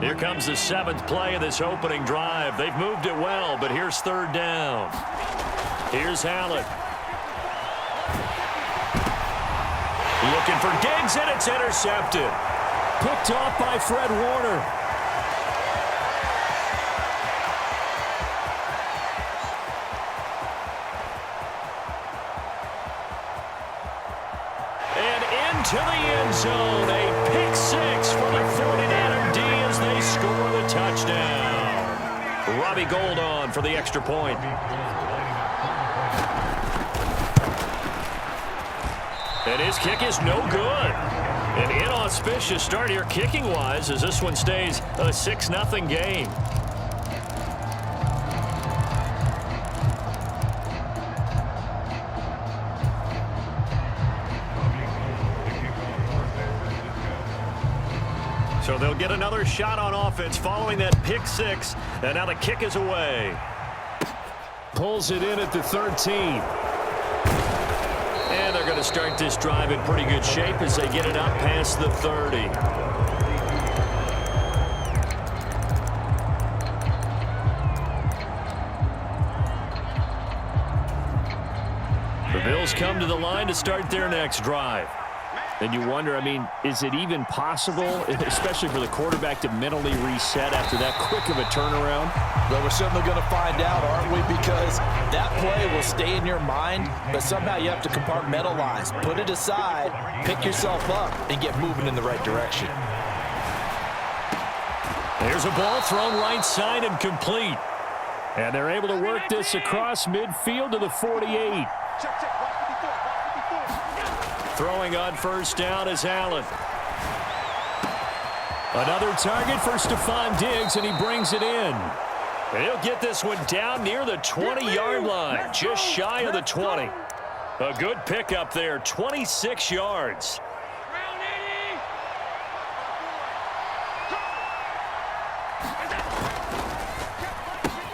Here comes the 7th play of this opening drive. They've moved it well, but here's 3rd down. Here's Allen. Looking for Diggs, and it's intercepted. Picked off by Fred Warner. And into the end zone. A pick 6 for the 49er D as they score the touchdown. Robbie Gould on for the extra point. And his kick is no good. An inauspicious start here kicking-wise as this one stays a 6-0 game. So they'll get another shot on offense following that pick 6, and now the kick is away. Pulls it in at the 13. And they're going to start this drive in pretty good shape as they get it up past the 30. The Bills come to the line to start their next drive. And you wonder, I mean, is it even possible, especially for the quarterback, to mentally reset after that quick of a turnaround? Well, we're certainly going to find out, aren't we? Because that play will stay in your mind, but somehow you have to compartmentalize. Put it aside, pick yourself up, and get moving in the right direction. There's a ball thrown right side and complete. And they're able to work this across midfield to the 48. Throwing on 1st down is Allen. Another target for Stephon Diggs, and he brings it in. And he'll get this one down near the 20-yard line, just shy of the 20. A good pickup there, 26 yards.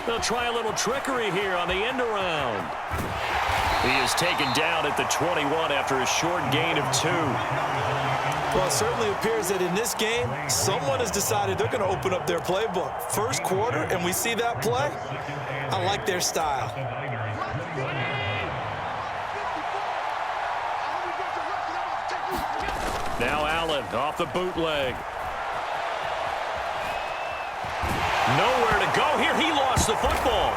They'll try a little trickery here on the end around. He is taken down at the 21 after a short gain of 2. Well, it certainly appears that in this game, someone has decided they're going to open up their playbook. First quarter, and we see that play. I like their style. Now Allen off the bootleg. Nowhere to go here. He lost the football.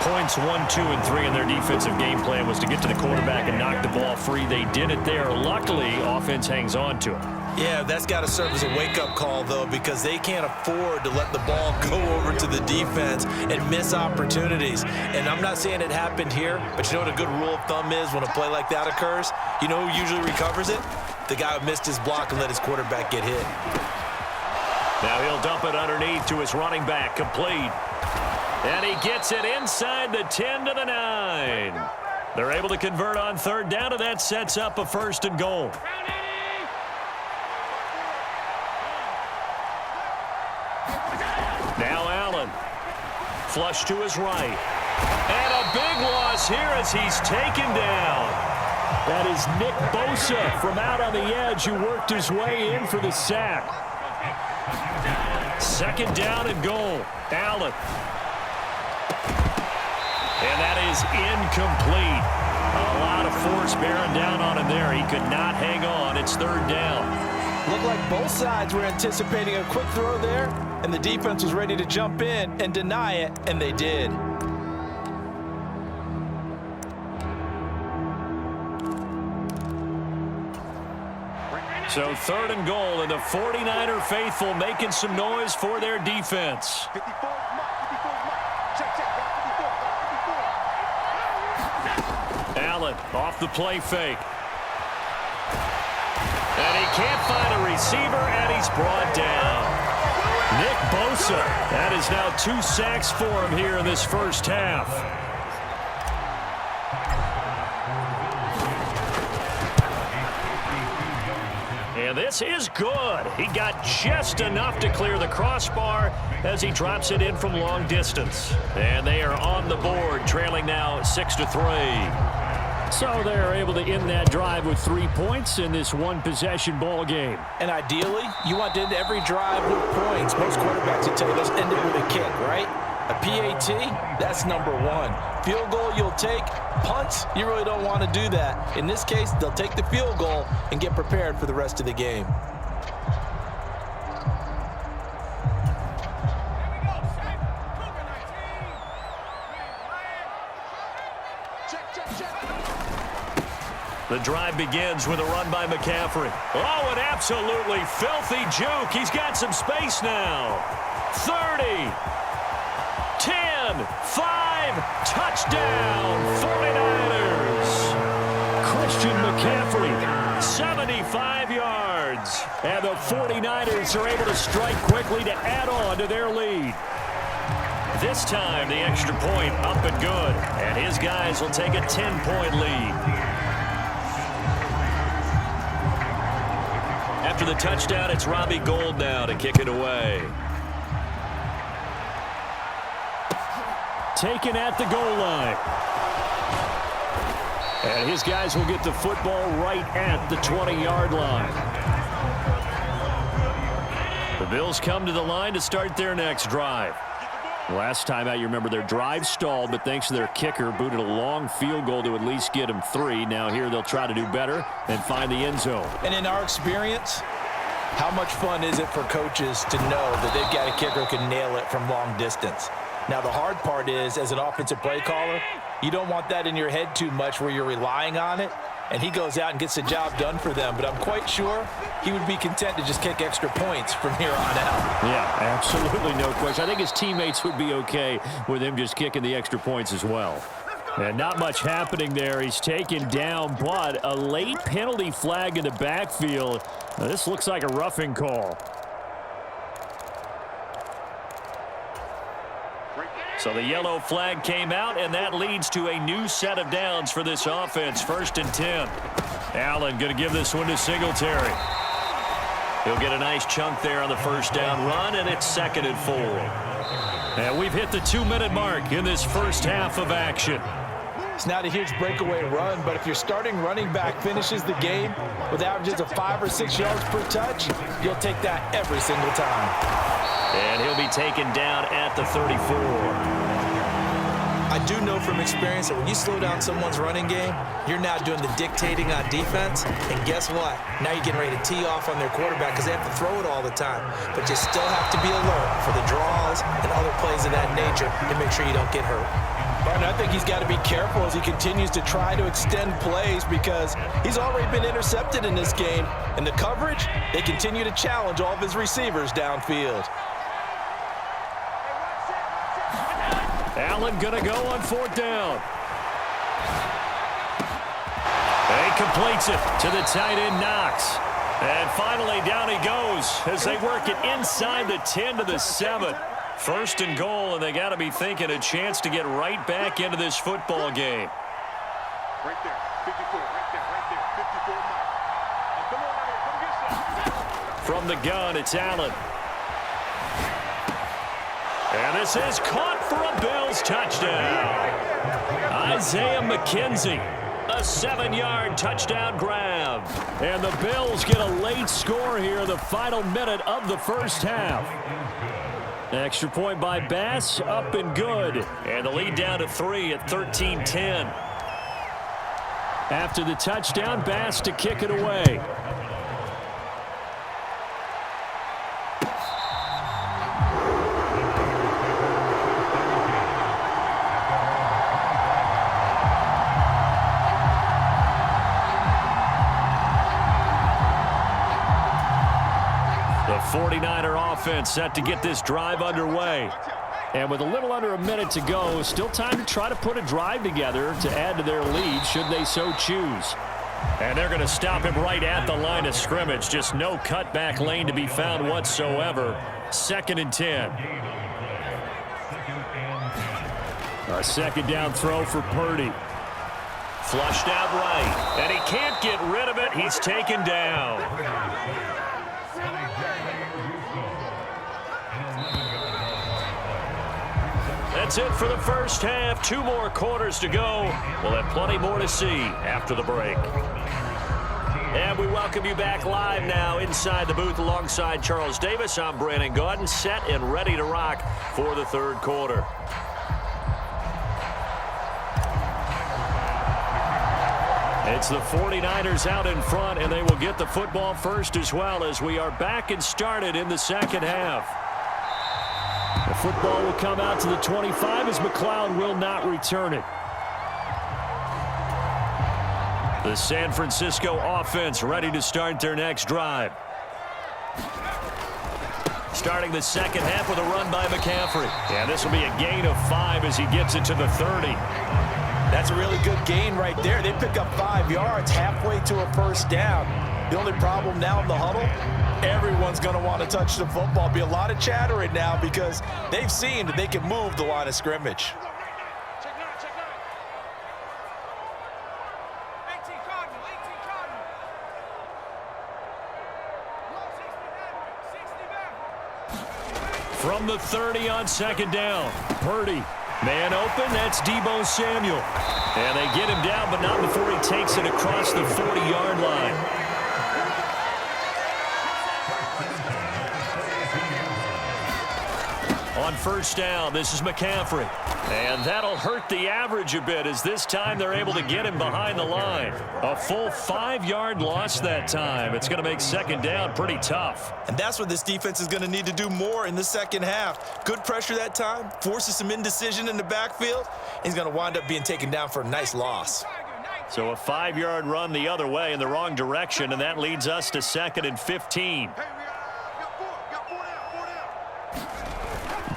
Points 1, 2, and 3 in their defensive game plan was to get to the quarterback and knock the ball free. They did it there. Luckily, offense hangs on to it. Yeah, that's got to serve as a wake-up call, though, because they can't afford to let the ball go over to the defense and miss opportunities. And I'm not saying it happened here, but you know what a good rule of thumb is when a play like that occurs? You know who usually recovers it? The guy who missed his block and let his quarterback get hit. Now he'll dump it underneath to his running back, complete. And he gets it inside the 10 to the 9. They're able to convert on 3rd down, and that sets up a 1st and goal. Now Allen. Flush to his right. And a big loss here as he's taken down. That is Nick Bosa from out on the edge who worked his way in for the sack. 2nd down and goal. Allen. And that is incomplete. A lot of force bearing down on him there. He could not hang on. It's 3rd down. Looked like both sides were anticipating a quick throw there, and the defense was ready to jump in and deny it, and they did. So 3rd and goal, and the 49er faithful making some noise for their defense. Allen off the play fake. And he can't find a receiver, and he's brought down. Nick Bosa, that is now 2 sacks for him here in this first half. And this is good. He got just enough to clear the crossbar as he drops it in from long distance. And they are on the board, trailing now 6-3. So they're able to end that drive with 3 points in this one-possession ball game. And ideally, you want to end every drive with points. Most quarterbacks will tell you, let's end it with a kick, right? A PAT, that's number one. Field goal you'll take. Punts, you really don't want to do that. In this case, they'll take the field goal and get prepared for the rest of the game. The drive begins with a run by McCaffrey. Oh, an absolutely filthy juke. He's got some space now. 30, 10, 5, touchdown, 49ers. Christian McCaffrey, 75 yards. And the 49ers are able to strike quickly to add on to their lead. This time, the extra point up and good. And his guys will take a 10-point lead. After the touchdown, it's Robbie Gould now to kick it away. Taken at the goal line. And his guys will get the football right at the 20-yard line. The Bills come to the line to start their next drive. Last time out, you remember their drive stalled, but thanks to their kicker, booted a long field goal to at least get them 3. Now here they'll try to do better and find the end zone. And in our experience, how much fun is it for coaches to know that they've got a kicker who can nail it from long distance? Now the hard part is, as an offensive play caller, you don't want that in your head too much where you're relying on it. And he goes out and gets the job done for them. But I'm quite sure he would be content to just kick extra points from here on out. Yeah, absolutely no question. I think his teammates would be okay with him just kicking the extra points as well. And not much happening there. He's taken down, but a late penalty flag in the backfield. Now, this looks like a roughing call. So the yellow flag came out, and that leads to a new set of downs for this offense. 1st and 10. Allen going to give this one to Singletary. He'll get a nice chunk there on the first down run, and it's 2nd and 4. And we've hit the 2-minute mark in this first half of action. It's not a huge breakaway run, but if your starting running back finishes the game with averages of 5 or 6 yards per touch, you'll take that every single time. And he'll be taken down at the 34. I do know from experience that when you slow down someone's running game, you're now doing the dictating on defense. And guess what? Now you're getting ready to tee off on their quarterback because they have to throw it all the time. But you still have to be alert for the draws and other plays of that nature to make sure you don't get hurt. And I think he's got to be careful as he continues to try to extend plays because he's already been intercepted in this game. And the coverage, they continue to challenge all of his receivers downfield. Allen gonna go on 4th down. He completes it to the tight end, Knox. And finally down he goes as they work it inside the 10 to the 7. 1st and goal, and they got to be thinking a chance to get right back into this football game. Right there, 54, right there, 54. From the gun, it's Allen. And this is caught for a Bills touchdown. Isaiah McKenzie, a 7-yard touchdown grab. And the Bills get a late score here in the final minute of the first half. Extra point by Bass, up and good. And the lead down to 3 at 13-10. After the touchdown, Bass to kick it away. The 49er offense set to get this drive underway. And with a little under a minute to go, still time to try to put a drive together to add to their lead should they so choose. And they're going to stop him right at the line of scrimmage. Just no cutback lane to be found whatsoever. 2nd and 10. A 2nd down throw for Purdy. Flushed out right. And he can't get rid of it. He's taken down. That's it for the first half. 2 more quarters to go. We'll have plenty more to see after the break. And we welcome you back live now inside the booth alongside Charles Davis. I'm Brandon Gaudin, set and ready to rock for the third quarter. It's the 49ers out in front, and they will get the football first as well as we are back and started in the second half. The football will come out to the 25 as McLeod will not return it. The San Francisco offense ready to start their next drive. Starting the second half with a run by McCaffrey. And this will be a gain of 5 as he gets it to the 30. That's a really good gain right there. They pick up 5 yards halfway to a first down. The only problem now in the huddle, everyone's going to want to touch the football. Be a lot of chattering now because they've seen that they can move the line of scrimmage. From the 30 on second down, Purdy. Man open, that's Deebo Samuel. And they get him down, but not before he takes it across the 40-yard line. On first down, this is McCaffrey. And that'll hurt the average a bit as this time they're able to get him behind the line. A full 5-yard loss that time. It's going to make second down pretty tough. And that's what this defense is going to need to do more in the second half. Good pressure that time, forces some indecision in the backfield. He's going to wind up being taken down for a nice loss. So a 5-yard run the other way in the wrong direction, and that leads us to 2nd and 15.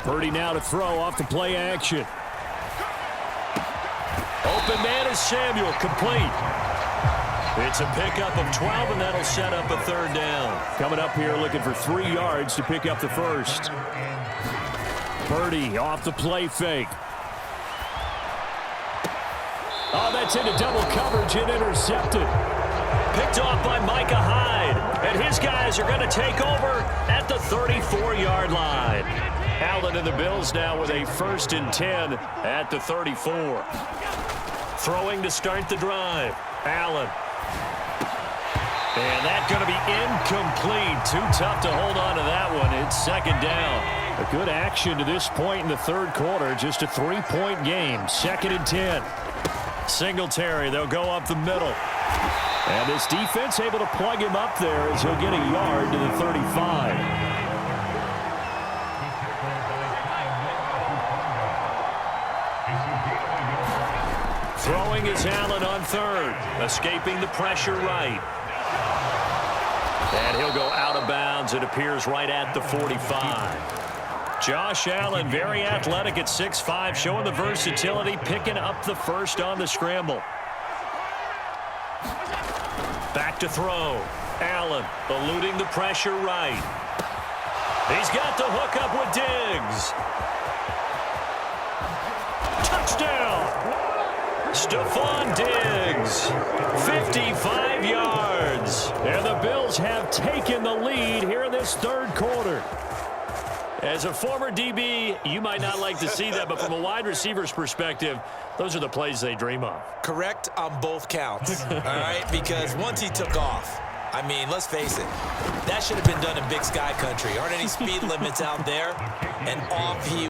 Purdy now to throw off the play action. Open man is Samuel, complete. It's a pickup of 12, and that'll set up a third down. Coming up here looking for 3 yards to pick up the first. Purdy off the play fake. Oh, that's into double coverage and intercepted. Picked off by Micah Hyde. And his guys are going to take over at the 34-yard line. Allen and the Bills now with a 1st and 10 at the 34. Throwing to start the drive. Allen. And that's going to be incomplete. Too tough to hold on to that one. It's second down. A good action to this point in the third quarter. Just a 3-point game. 2nd and 10. Singletary, they'll go up the middle. And this defense able to plug him up there as he'll get a yard to the 35. Throwing is Allen on third. Escaping the pressure right. And he'll go out of bounds. It appears right at the 45. Josh Allen, very athletic at 6'5", showing the versatility, picking up the first on the scramble. Back to throw. Allen eluding the pressure right. He's got the hook up with Diggs. Touchdown! Stephon Diggs, 55 yards. And the Bills have taken the lead here in this third quarter. As a former DB, you might not like to see that, but from a wide receiver's perspective, those are the plays they dream of. Correct on both counts, all right? Because once he took off, I mean, let's face it, that should have been done in Big Sky Country. Aren't any speed limits out there? And off he